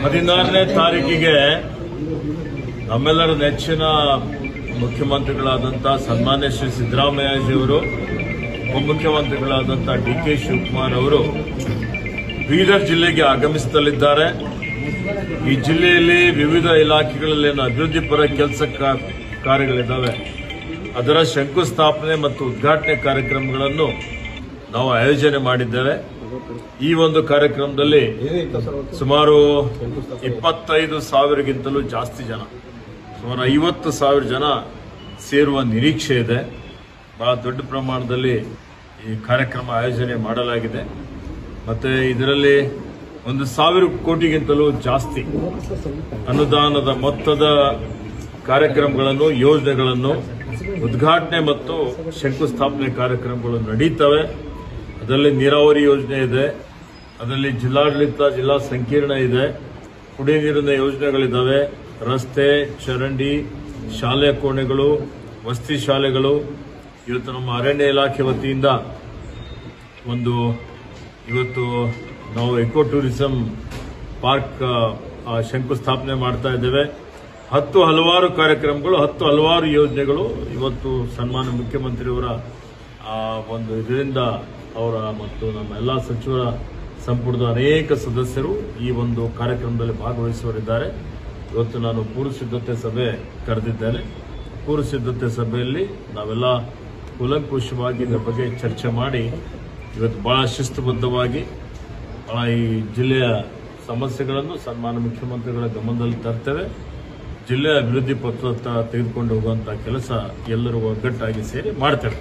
16ನೇ ತಾರೀಕಿಗೆ ನಮ್ಮೆಲ್ಲರ ನೆಚ್ಚಿನ ಮುಖ್ಯಮಂತ್ರಿಗಳಾದಂತಹ ಸನ್ಮಾನ್ಯ ಶ್ರೀ ಸಿದ್ದರಾಮಯ್ಯಜಿಯವರು, ಉಪಮುಖ್ಯಮಂತ್ರಿಗಳಾದಂತಹ ಡಿ.ಕೆ. ಶಿವಕುಮಾರ್ ಅವರು ಬೀದರ್ ಜಿಲ್ಲೆಗೆ ಆಗಮಿಸಲಿದ್ದಾರೆ. ಈ ಜಿಲ್ಲೆಯಲ್ಲಿ ವಿವಿಧ ಇಲಾಖೆಗಳಲ್ಲಿ ಅಭಿವೃದ್ಧಿ ಪರ ಕೆಲಸ ಕಾರ್ಯಗಳಿದ್ದಾವೆ. ಅದರ ಶಂಕುಸ್ಥಾಪನೆ ಮತ್ತು ಉದ್ಘಾಟನೆ ಕಾರ್ಯಕ್ರಮಗಳನ್ನು ನಾವು ಆಯೋಜನೆ ಮಾಡಿದ್ದೇವೆ. ಈ ಒಂದು ಕಾರ್ಯಕ್ರಮದಲ್ಲಿ ಸುಮಾರು 25,000ಗಿಂತಲೂ ಜಾಸ್ತಿ ಜನ, ಸುಮಾರು 50,000 ಜನ ಸೇರುವ ನಿರೀಕ್ಷೆ ಇದೆ. ಬಹಳ ದೊಡ್ಡ ಪ್ರಮಾಣದಲ್ಲಿ ಈ ಕಾರ್ಯಕ್ರಮ ಆಯೋಜನೆ ಮಾಡಲಾಗಿದೆ. ಮತ್ತೆ ಇದರಲ್ಲಿ 1,000 ಕೋಟಿಗಿಂತಲೂ ಜಾಸ್ತಿ ಅನುದಾನದ ಮೊತ್ತದ ಕಾರ್ಯಕ್ರಮಗಳನ್ನು, ಯೋಜನೆಗಳನ್ನು, ಉದ್ಘಾಟನೆ ಮತ್ತು ಶಂಕುಸ್ಥಾಪನೆ ಕಾರ್ಯಕ್ರಮಗಳು ನಡೀತವೆ. ಅದರಲ್ಲಿ ನೀರಾವರಿ ಯೋಜನೆ ಇದೆ, ಅದರಲ್ಲಿ ಜಿಲ್ಲಾಡಳಿತ, ಜಿಲ್ಲಾ ಸಂಕೀರ್ಣ ಇದೆ, ಕುಡಿಯ ನೀರಿನ ಯೋಜನೆಗಳಿದ್ದಾವೆ, ರಸ್ತೆ, ಚರಂಡಿ, ಶಾಲೆ ಕೋಣೆಗಳು, ವಸತಿ ಶಾಲೆಗಳು. ಇವತ್ತು ನಮ್ಮ ಅರಣ್ಯ ಇಲಾಖೆ ವತಿಯಿಂದ ಇವತ್ತು ನಾವು ಎಕೋ ಟೂರಿಸಂ ಪಾರ್ಕ್ ಶಂಕುಸ್ಥಾಪನೆ ಮಾಡ್ತಾ ಇದ್ದೇವೆ. ಹಲವಾರು ಕಾರ್ಯಕ್ರಮಗಳು, ಹಲವಾರು ಯೋಜನೆಗಳು ಇವತ್ತು ಸನ್ಮಾನ್ಯ ಮುಖ್ಯಮಂತ್ರಿಯವರ ಇದರಿಂದ ಅವರ ಮತ್ತು ನಮ್ಮ ಎಲ್ಲ ಸಚಿವರ ಸಂಪುಟದ ಅನೇಕ ಸದಸ್ಯರು ಈ ಒಂದು ಕಾರ್ಯಕ್ರಮದಲ್ಲಿ ಭಾಗವಹಿಸುವರಿದ್ದಾರೆ. ಇವತ್ತು ನಾನು ಪೂರ್ವ ಸಿದ್ಧತೆ ಸಭೆ ಕರೆದಿದ್ದೇನೆ. ಪೂರ್ವ ಸಿದ್ಧತೆ ಸಭೆಯಲ್ಲಿ ನಾವೆಲ್ಲ ಕೂಲಂಕುಷವಾಗಿ ಇದರ ಬಗ್ಗೆ ಚರ್ಚೆ ಮಾಡಿ ಇವತ್ತು ಬಹಳ ಶಿಸ್ತುಬದ್ಧವಾಗಿ ಈ ಜಿಲ್ಲೆಯ ಸಮಸ್ಯೆಗಳನ್ನು ಸನ್ಮಾನ್ಯ ಮುಖ್ಯಮಂತ್ರಿಗಳ ಗಮನದಲ್ಲಿ ತರ್ತೇವೆ. ಜಿಲ್ಲೆಯ ಅಭಿವೃದ್ಧಿ ಪತ್ರ ತೆಗೆದುಕೊಂಡು ಹೋಗುವಂತಹ ಕೆಲಸ ಎಲ್ಲರೂ ಒಗ್ಗಟ್ಟಾಗಿ ಸೇರಿ ಮಾಡ್ತೇವೆ.